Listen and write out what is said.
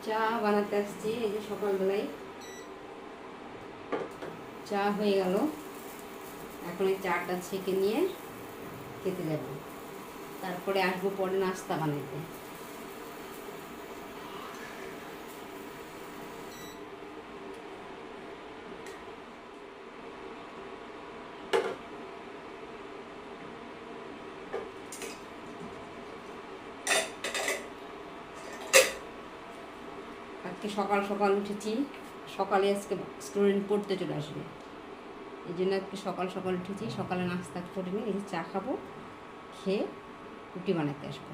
চা বানাতে আসছি। এই যে সকালবেলায় চা হয়ে গেল, এখন এই চাটা ছেঁকে নিয়ে খেতে যাব, তারপরে আসবো পরে নাস্তা বানাইতে। আজকে সকাল সকাল উঠেছি, সকালে আজকে স্টুডেন্ট পড়তে চলে আসবে, এই জন্য আজকে সকাল সকাল উঠেছি। সকালে নাস্তা করে নিয়ে এই চা খাবো, খেয়ে রুটি বানাতে আসবো।